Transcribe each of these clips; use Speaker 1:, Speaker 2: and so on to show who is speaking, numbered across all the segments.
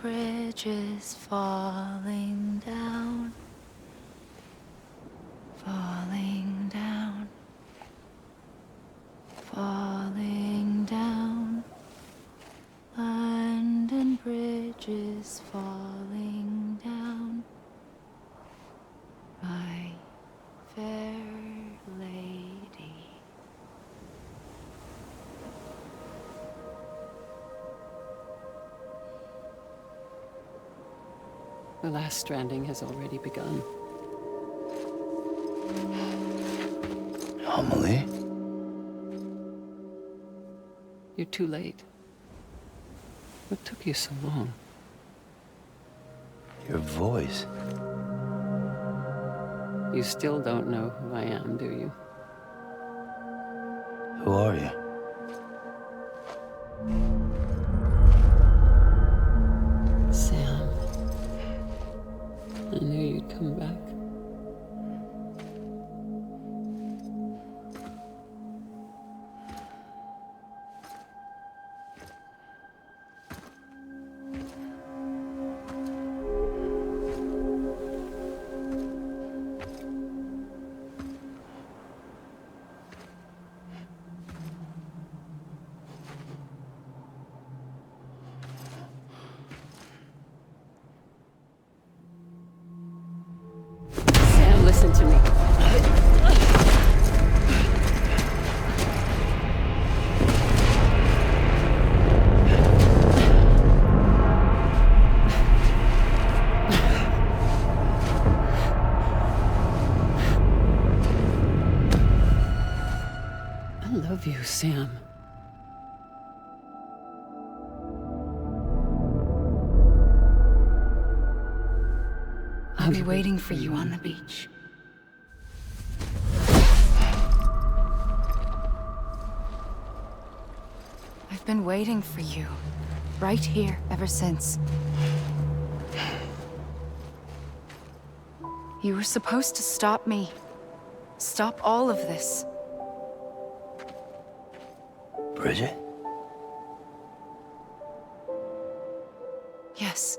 Speaker 1: bridges falling down, falling down, falling down. London bridges falling down, my fair lady.
Speaker 2: The last stranding has already begun.
Speaker 3: Amelie?
Speaker 2: You're too late. What took you so long?
Speaker 3: Your voice.
Speaker 2: You still don't know who I am, do you?
Speaker 3: Who are you?
Speaker 2: Sam. I knew you'd come back. Sam, listen to me. I love you, Sam.
Speaker 1: I'll be waiting for you on the beach. I've been waiting for you, right here, ever since. You were supposed to stop me. Stop all of this.
Speaker 3: Bridget?
Speaker 1: Yes.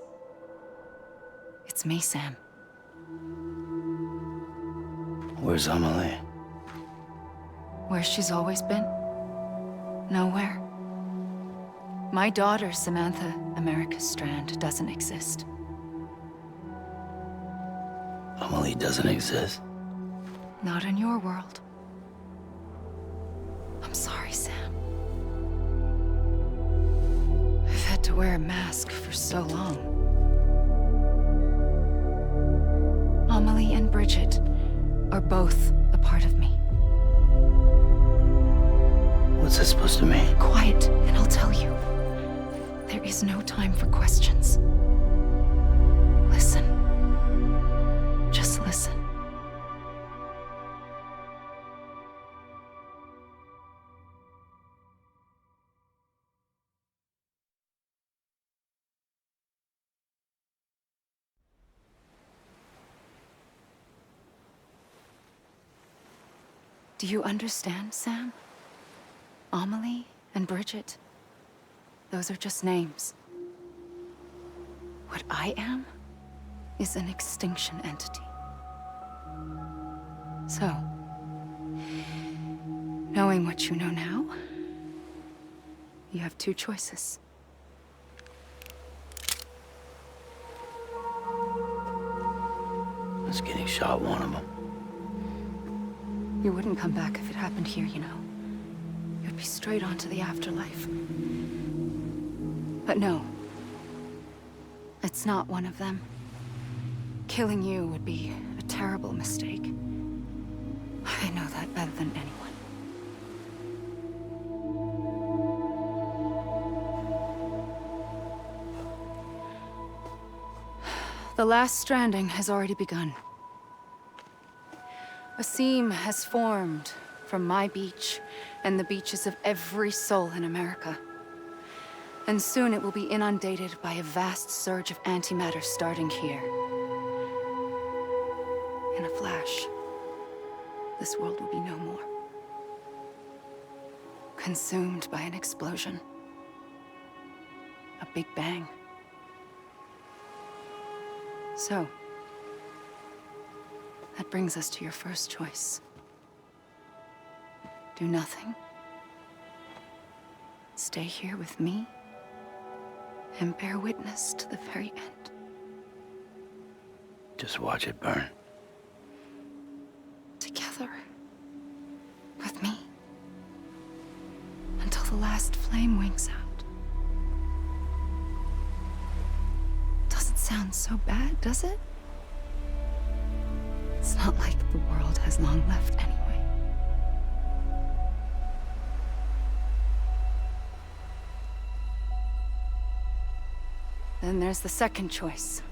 Speaker 1: It's me, Sam.
Speaker 3: Where's Amelie?
Speaker 1: Where she's always been. Nowhere. My daughter, Samantha America Strand, doesn't exist.
Speaker 3: Amelie doesn't exist.
Speaker 1: Not in your world. I'm sorry, Sam. I've had to wear a mask for so long. Amelie and Bridget are both a part of me.
Speaker 3: What's that supposed to mean?
Speaker 1: Quiet, and I'll tell you. There is no time for questions. Listen. Just listen. Do you understand, Sam? Amelie and Bridget, those are just names. What I am is an extinction entity. So, knowing what you know now, you have two choices.
Speaker 3: Is getting shot one of them?
Speaker 1: You wouldn't come back if it happened here, you know. You'd be straight on to the afterlife. But no. It's not one of them. Killing you would be a terrible mistake. I know that better than anyone. The last stranding has already begun. A seam has formed from my beach and the beaches of every soul in America. And soon it will be inundated by a vast surge of antimatter starting here. In a flash, this world will be no more. Consumed by an explosion. A big bang. So, that brings us to your first choice. Do nothing. Stay here with me and bear witness to the very end.
Speaker 3: Just watch it burn.
Speaker 1: Together. With me. Until the last flame winks out. Doesn't sound so bad, does it? It's not like the world has long left anyway. Then there's the second choice.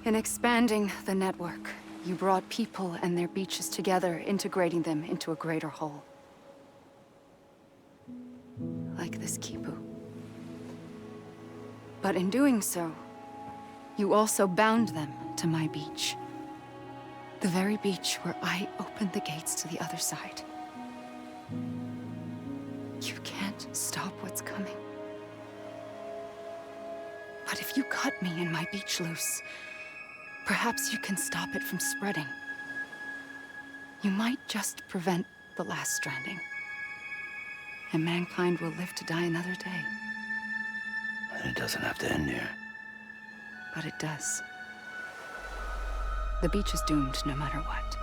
Speaker 1: In expanding the network, you brought people and their beaches together, integrating them into a greater whole. Like this Kipu. But in doing so, you also bound them to my beach. The very beach where I opened the gates to the other side. You can't stop what's coming. But if you cut me and my beach loose, perhaps you can stop it from spreading. You might just prevent the last stranding. And mankind will live to die another day.
Speaker 3: And it doesn't have to end here.
Speaker 1: But it does. The beach is doomed no matter what.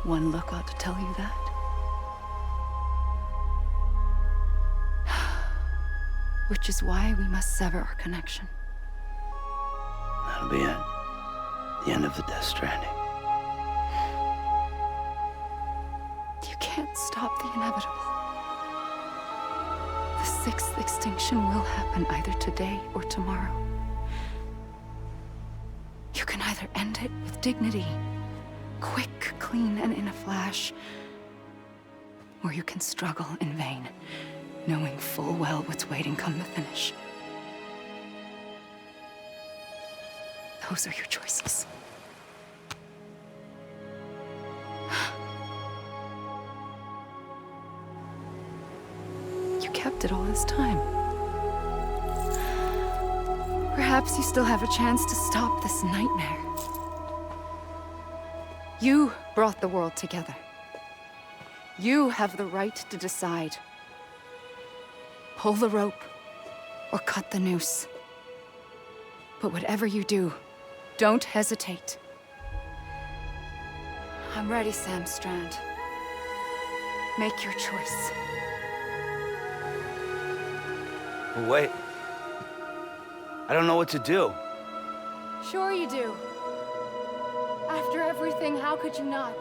Speaker 1: One look ought to tell you that. Which is why we must sever our connection.
Speaker 3: That'll be it. The end of the Death Stranding.
Speaker 1: You can't stop the inevitable. The sixth extinction will happen either today or tomorrow. You can either end it with dignity, quick, clean, and in a flash, or you can struggle in vain, knowing full well what's waiting come the finish. Those are your choices. You kept it all this time. Perhaps you still have a chance to stop this nightmare. You brought the world together. You have the right to decide. Pull the rope, or cut the noose. But whatever you do, don't hesitate. I'm ready, Sam Strand. Make your choice.
Speaker 3: Wait. I don't know what to do.
Speaker 1: Sure you do. After everything, how could you not?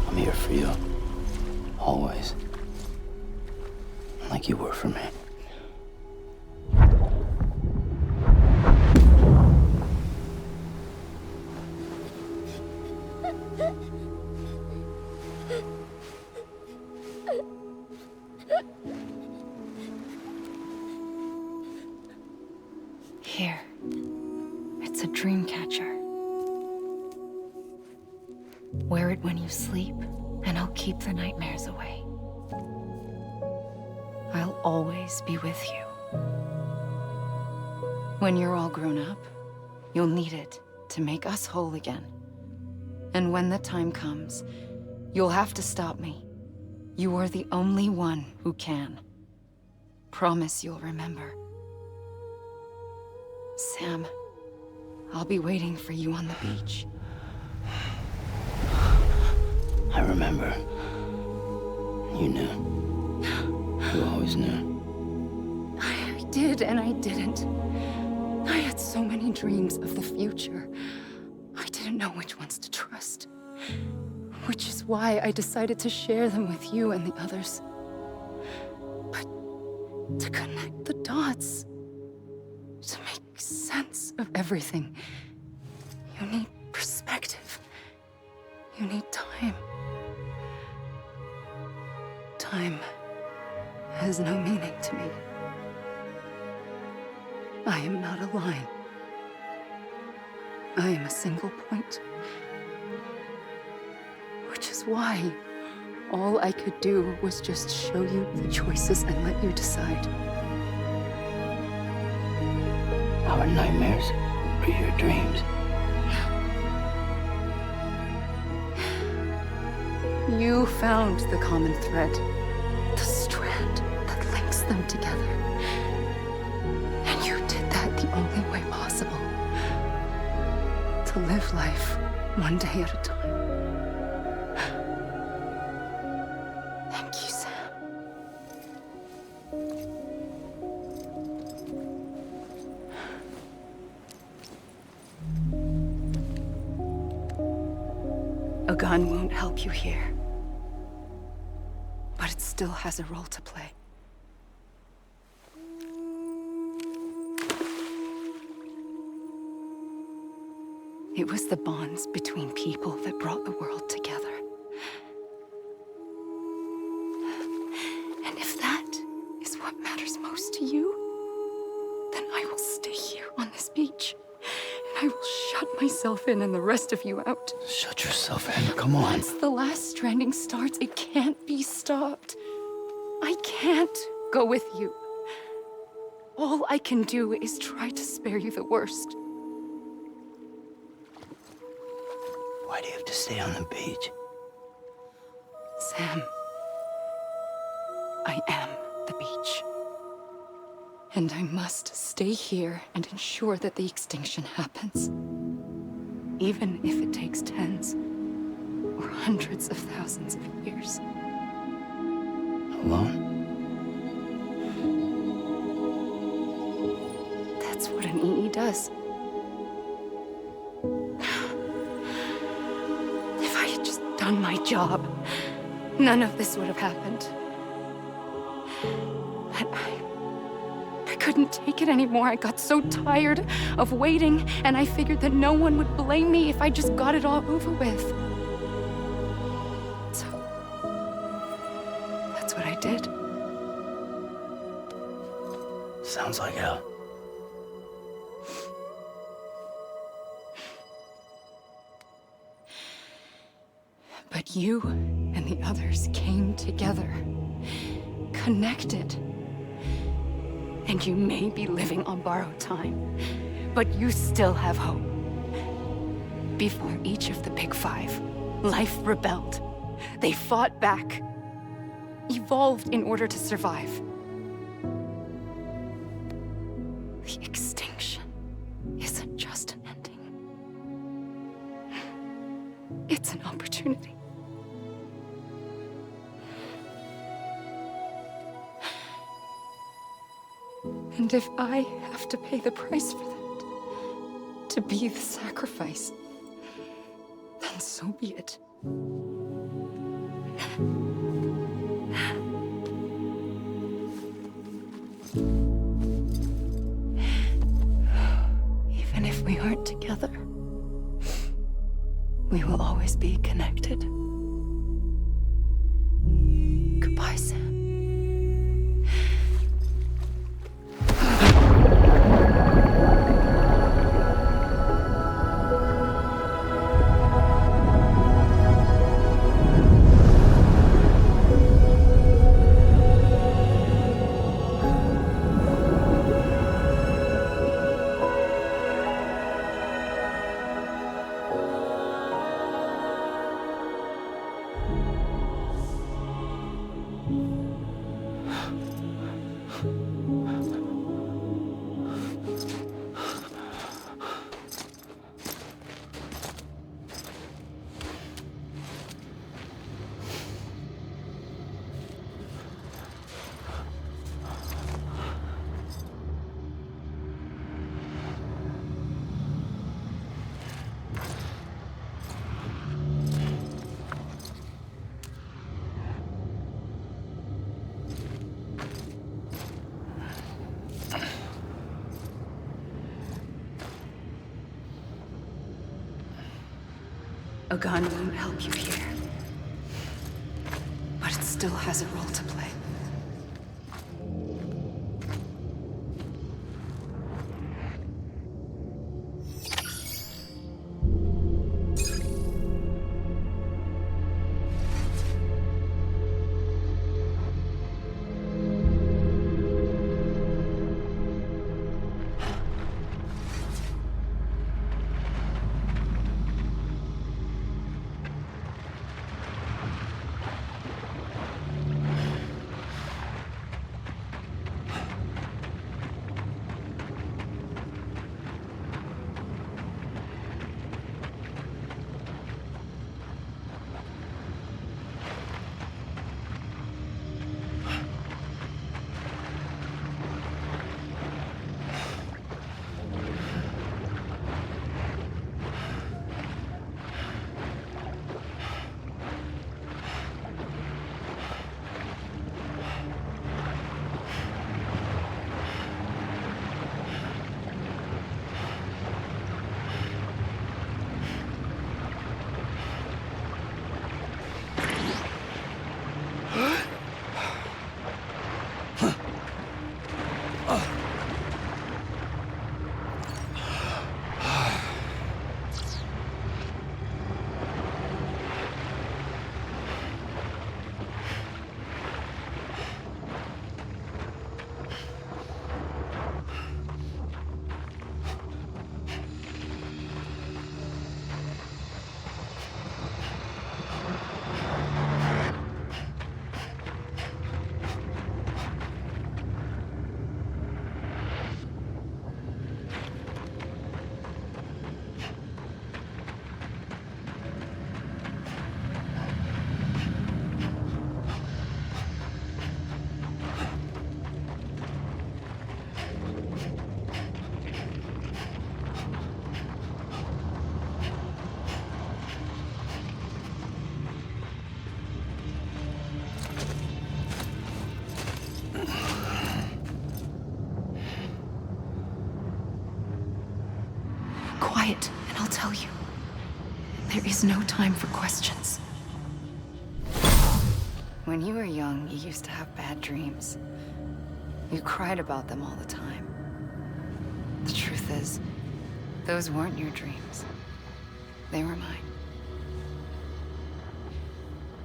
Speaker 3: I'm here for you. Always. Like you were for me.
Speaker 1: Here. It's a dream catcher. Wear it when you sleep, and I'll keep the nightmares away. always be with you. When you're all grown up, you'll need it to make us whole again. And when the time comes, you'll have to stop me. You are the only one who can. Promise you'll remember. Sam, I'll be waiting for you on the beach.
Speaker 3: I remember. You knew. You always knew.
Speaker 1: I did and I didn't. I had so many dreams of the future. I didn't know which ones to trust. Which is why I decided to share them with you and the others. But to connect the dots, to make sense of everything, you need perspective. You need time. Time has no meaning to me. I am not a line. I am a single point. Which is why all I could do was just show you the choices and let you decide.
Speaker 3: Our nightmares are your dreams.
Speaker 1: You found the common thread, the strand that links them together. And you did that the only way possible. To live life one day at a time. Thank you, Sam. A gun won't help you here. But it still has a role to play. It was the bonds between people that brought the world together. And if that is what matters most to you, then I will stay here on this beach. And I will shut myself in and the rest of you out.
Speaker 3: Shut yourself in. Come on.
Speaker 1: Once the last stranding starts, it can't be stopped. I can't go with you. All I can do is try to spare you the worst.
Speaker 3: Why do you have to stay on the beach?
Speaker 1: Sam, I am the beach. And I must stay here and ensure that the extinction happens. Even if it takes tens or hundreds of thousands of years.
Speaker 3: Alone?
Speaker 1: That's what an EE does. If I had just done my job, none of this would have happened. But I couldn't take it anymore. I got so tired of waiting, and I figured that no one would blame me if I just got it all over with. So, that's what I did.
Speaker 3: Sounds like hell.
Speaker 1: But you and the others came together, connected. And you may be living on borrowed time, but you still have hope. Before each of the Big Five, life rebelled. They fought back, evolved in order to survive. The extinction isn't just an ending. It's an opportunity. And if I have to pay the price for that, to be the sacrifice, then so be it. Even if we aren't together, we will always be connected. Goodbye, Sam. A gun won't help you here. But it still has a role to play. Quiet, and I'll tell you. There is no time for questions. When you were young, you used to have bad dreams. You cried about them all the time. The truth is, those weren't your dreams. They were mine.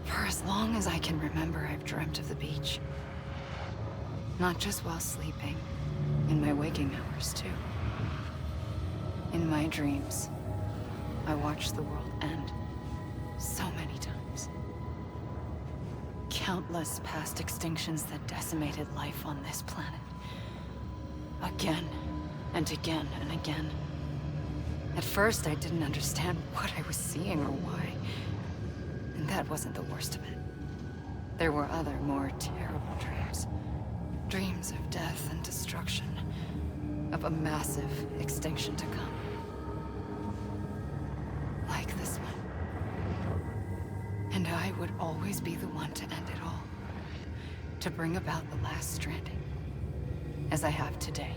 Speaker 1: For as long as I can remember, I've dreamt of the beach. Not just while sleeping, in my waking hours, too. In my dreams, I watched the world end so many times. Countless past extinctions that decimated life on this planet. Again, and again, and again. At first, I didn't understand what I was seeing or why. And that wasn't the worst of it. There were other, more terrible dreams. Dreams of death and destruction. Of a massive extinction to come. Like this one. And I would always be the one to end it all. To bring about the last stranding. As I have today.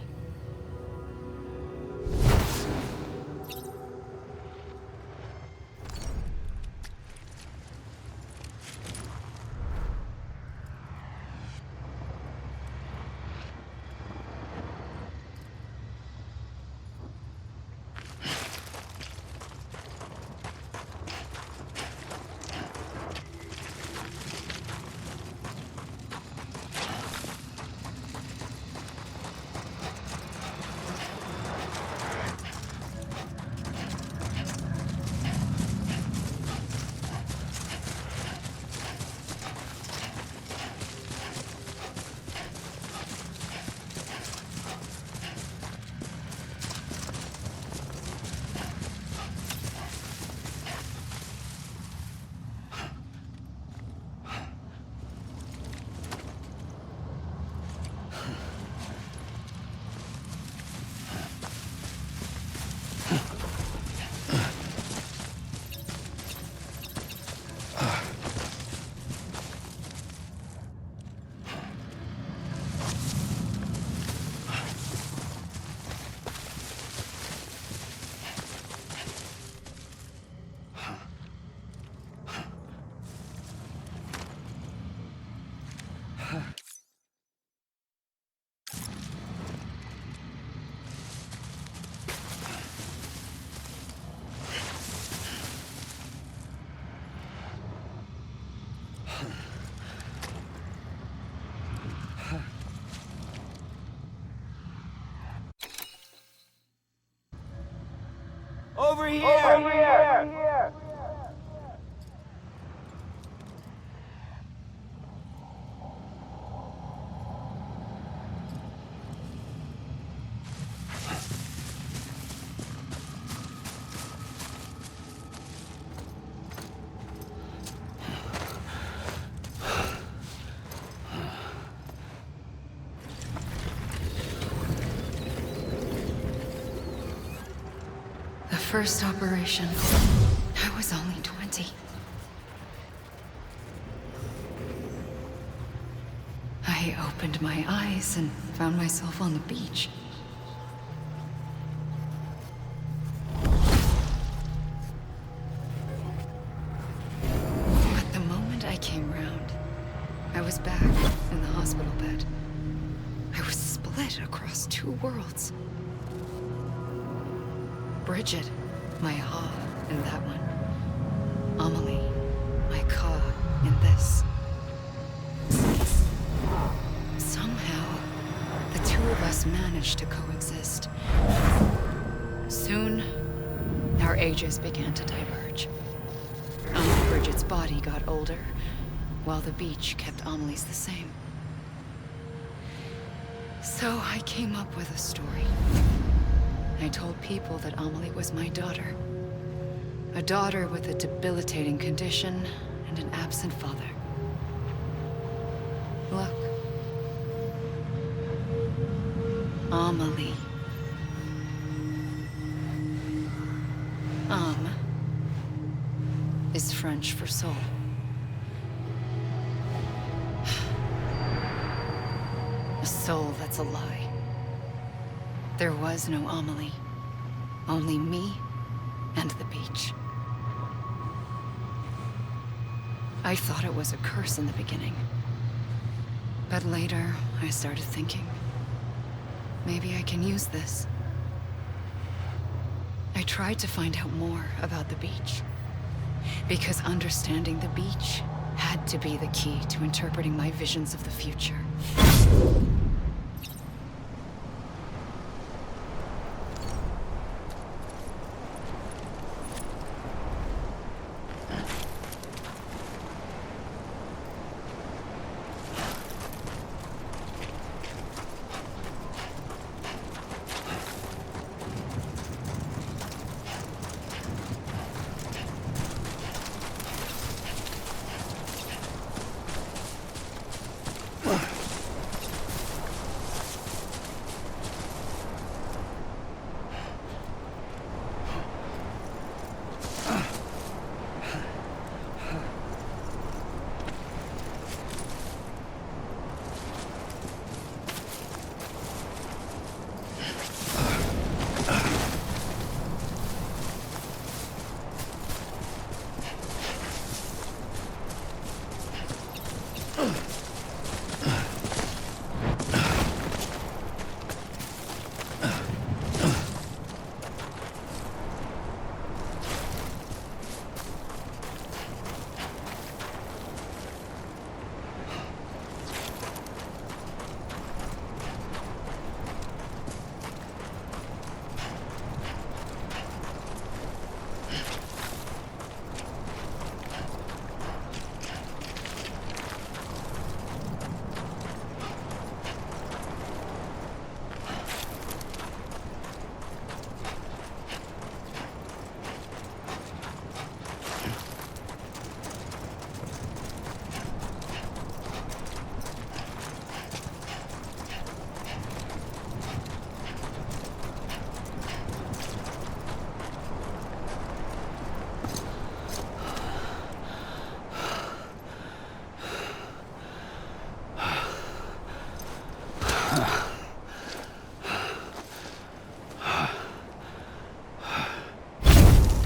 Speaker 4: Over here! Over here!
Speaker 1: The first operation, I was only 20. I opened my eyes and found myself on the beach. But the moment I came round, I was back in the hospital bed. I was split across two worlds. Bridget, my Ha in that one. Amelie, my Ka in this. Somehow, the two of us managed to coexist. Soon, our ages began to diverge. Bridget's body got older, while the beach kept Amelie's the same. So I came up with a story. I told people that Amelie was my daughter. A daughter with a debilitating condition and an absent father. Look. Amelie. Âme is French for soul. A soul that's a lie. There was no Amelie. Only me and the beach. I thought it was a curse in the beginning. But later, I started thinking, maybe I can use this. I tried to find out more about the beach. Because understanding the beach had to be the key to interpreting my visions of the future.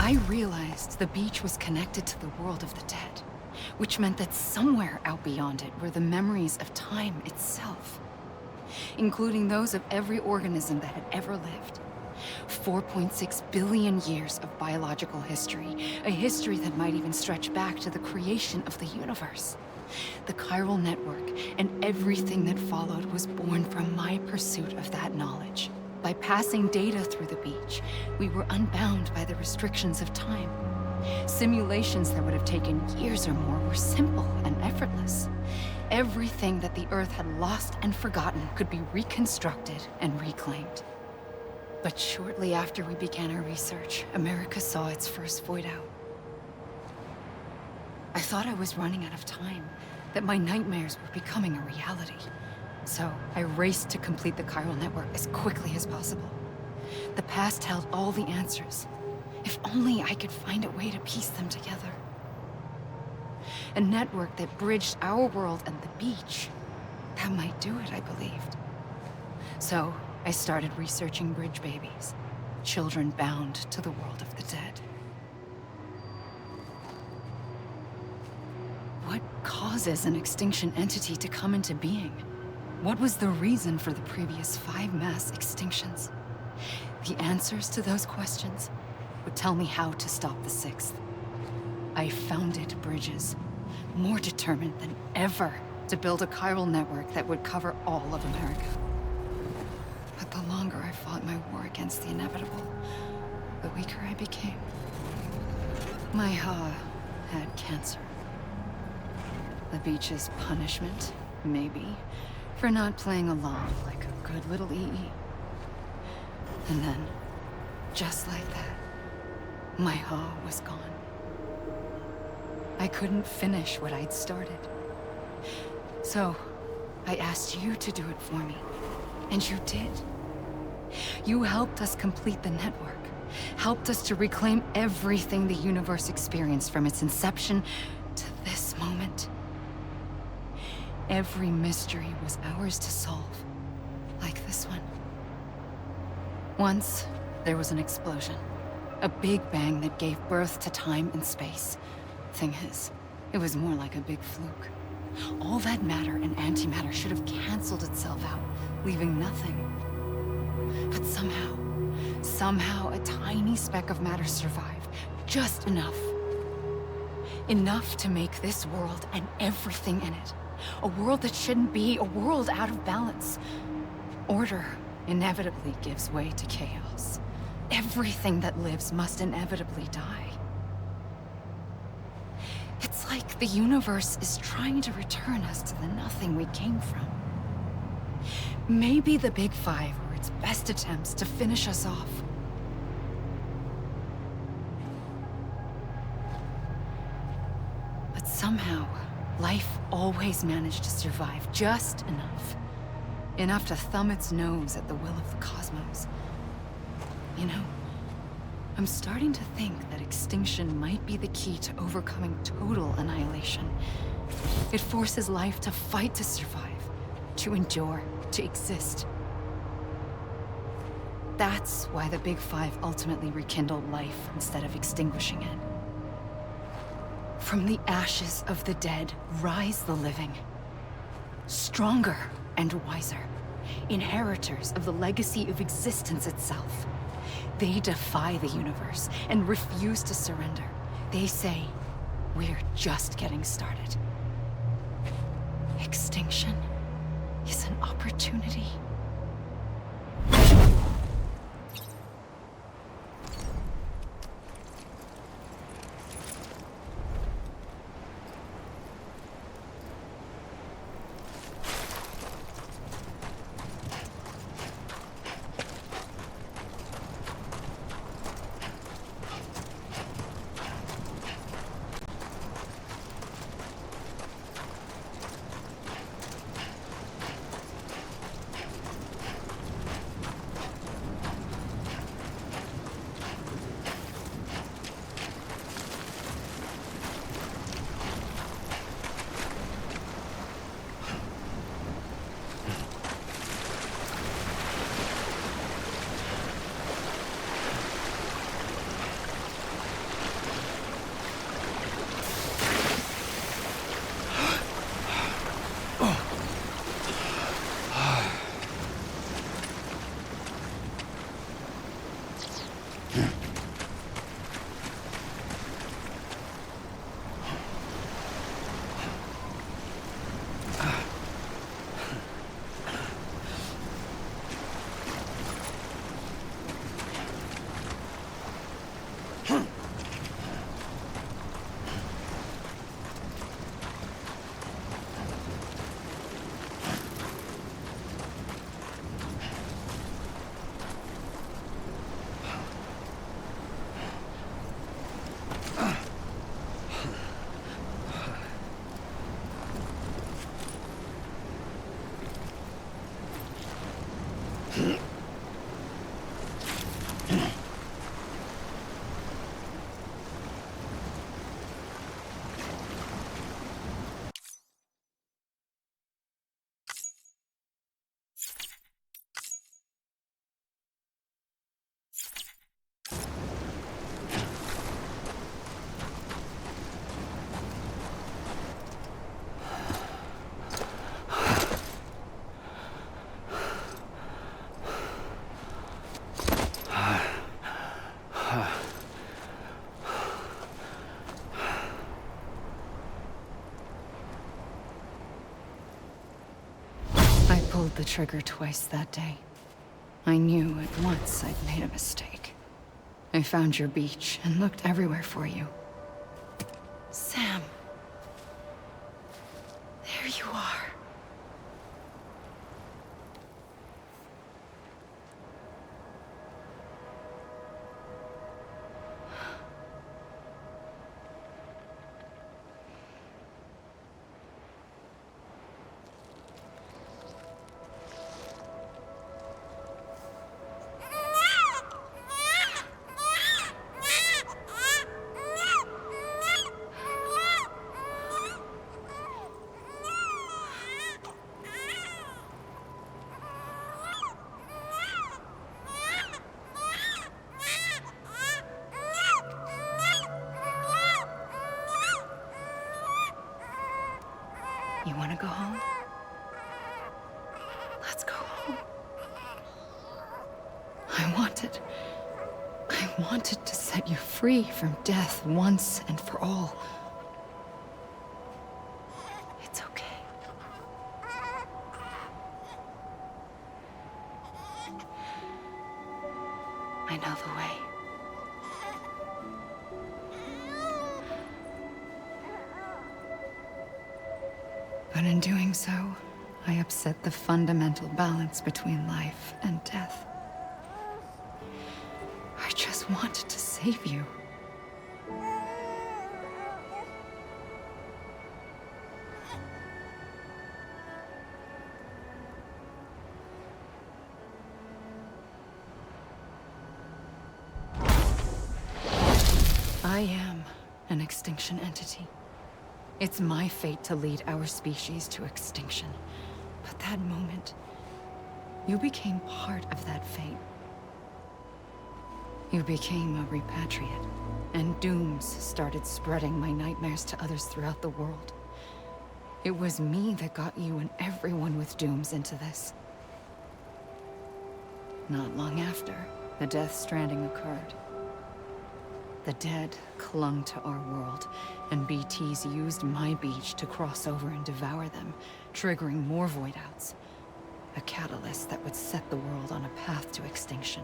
Speaker 1: I realized the beach was connected to the world of the dead, which meant that somewhere out beyond it were the memories of time itself, including those of every organism that had ever lived. 4.6 billion years of biological history, a history that might even stretch back to the creation of the universe. The chiral network and everything that followed was born from my pursuit of that knowledge. By passing data through the beach, we were unbound by the restrictions of time. Simulations that would have taken years or more were simple and effortless. Everything that the Earth had lost and forgotten could be reconstructed and reclaimed. But shortly after we began our research, America saw its first void out. I thought I was running out of time, that my nightmares were becoming a reality. So I raced to complete the chiral network as quickly as possible. The past held all the answers. If only I could find a way to piece them together. A network that bridged our world and the beach. That might do it, I believed. So I started researching bridge babies, children bound to the world of the dead. What causes an extinction entity to come into being? What was the reason for the previous 5 mass extinctions? The answers to those questions would tell me how to stop the 6th. I founded bridges, more determined than ever to build a chiral network that would cover all of America. But the longer I fought my war against the inevitable, the weaker I became. My Ha had cancer. The beach's punishment, maybe, for not playing along like a good little EE. And then, just like that, my Ha was gone. I couldn't finish what I'd started. So, I asked you to do it for me, and you did. You helped us complete the network, helped us to reclaim everything the universe experienced from its inception to this moment. Every mystery was ours to solve, like this one. Once, there was an explosion. A big bang that gave birth to time and space. Thing is, it was more like a big fluke. All that matter and antimatter should have canceled itself out, leaving nothing. But somehow a tiny speck of matter survived. Just enough. Enough to make this world and everything in it. A world that shouldn't be, a world out of balance. Order inevitably gives way to chaos. Everything that lives must inevitably die. It's like the universe is trying to return us to the nothing we came from. Maybe the Big Five were its best attempts to finish us off. But somehow, life always managed to survive just enough. Enough to thumb its nose at the will of the cosmos. You know, I'm starting to think that extinction might be the key to overcoming total annihilation. It forces life to fight to survive, to endure, to exist. That's why the Big Five ultimately rekindled life instead of extinguishing it. From the ashes of the dead rise the living. Stronger and wiser. Inheritors of the legacy of existence itself. They defy the universe and refuse to surrender. They say, we're just getting started. Extinction is an opportunity. I pulled the trigger twice that day. I knew at once I'd made a mistake. I found your beach and looked everywhere for you. Sam. There you are. You want to go home? Let's go home. I wanted to set you free from death once and for all. It's okay. I know the way. But in doing so, I upset the fundamental balance between life and death. I just wanted to save you. I am an extinction entity. It's my fate to lead our species to extinction. But that moment, you became part of that fate. You became a repatriate, and dooms started spreading my nightmares to others throughout the world. It was me that got you and everyone with dooms into this. Not long after, the Death Stranding occurred. The dead clung to our world, and BTs used my beach to cross over and devour them, triggering more void outs. A catalyst that would set the world on a path to extinction.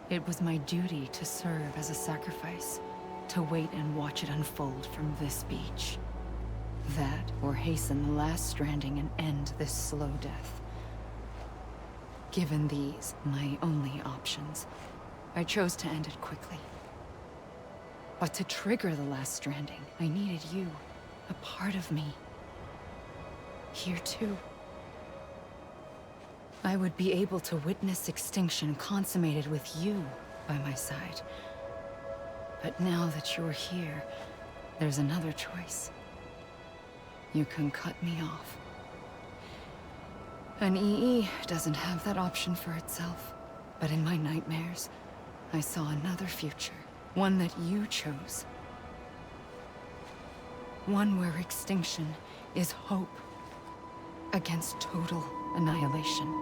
Speaker 1: It was my duty to serve as a sacrifice, to wait and watch it unfold from this beach. That, or hasten the last stranding and end this slow death. Given these, my only options, I chose to end it quickly. But to trigger the last stranding, I needed you, a part of me. Here too. I would be able to witness extinction consummated with you by my side. But now that you're here, there's another choice. You can cut me off. An EE doesn't have that option for itself. But in my nightmares, I saw another future. One that you chose. One where extinction is hope against total annihilation.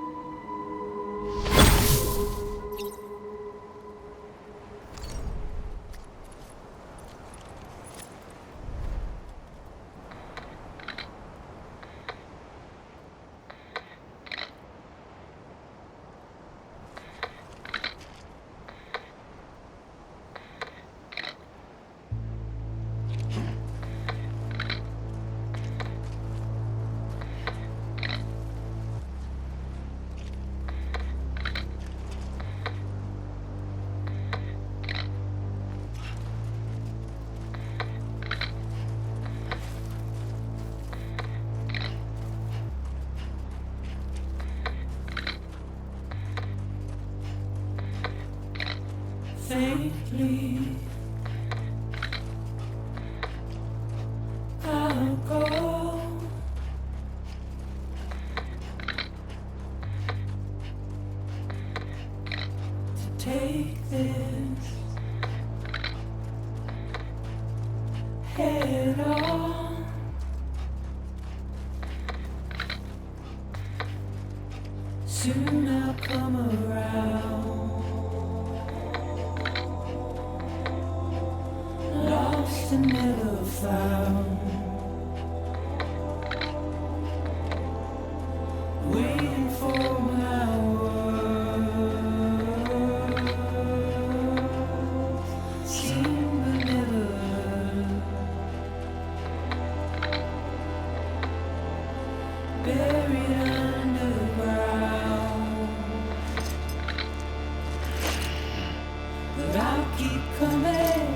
Speaker 5: faintly. I'll go. To take this head on. Soon I'll come around. Lost and never found. Waiting for my words. Seen but never heard. Buried underground. But I'll keep coming.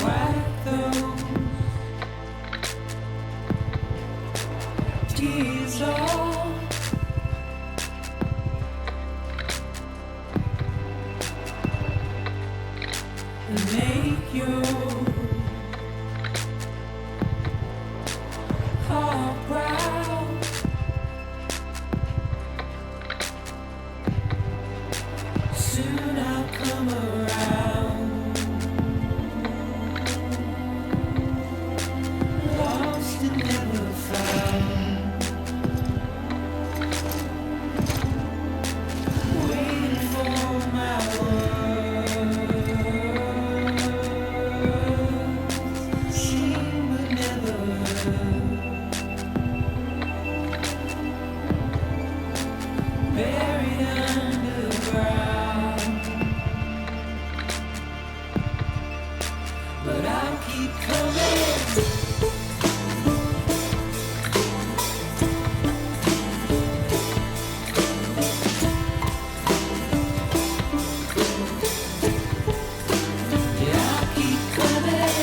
Speaker 5: Wipe those tears off. And make your heart proud. Soon I'll come around. Lost and never found. Waiting for my words. Seen but never heard. Buried underground. But I'll keep coming. Yeah, I'll keep coming.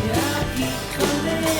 Speaker 5: Yeah, I'll keep coming.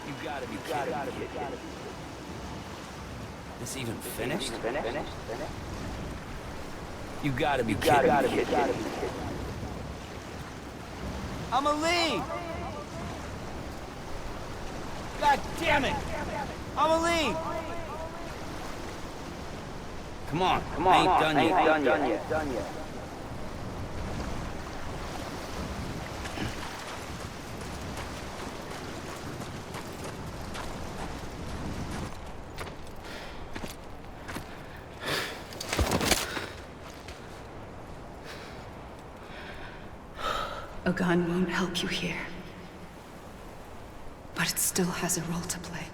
Speaker 3: You gotta be kidding. This even finished? You gotta be kidding. Amelie! God damn it! Amelie! Come on, I ain't done yet.
Speaker 1: A gun won't help you here. But it still has a role to play.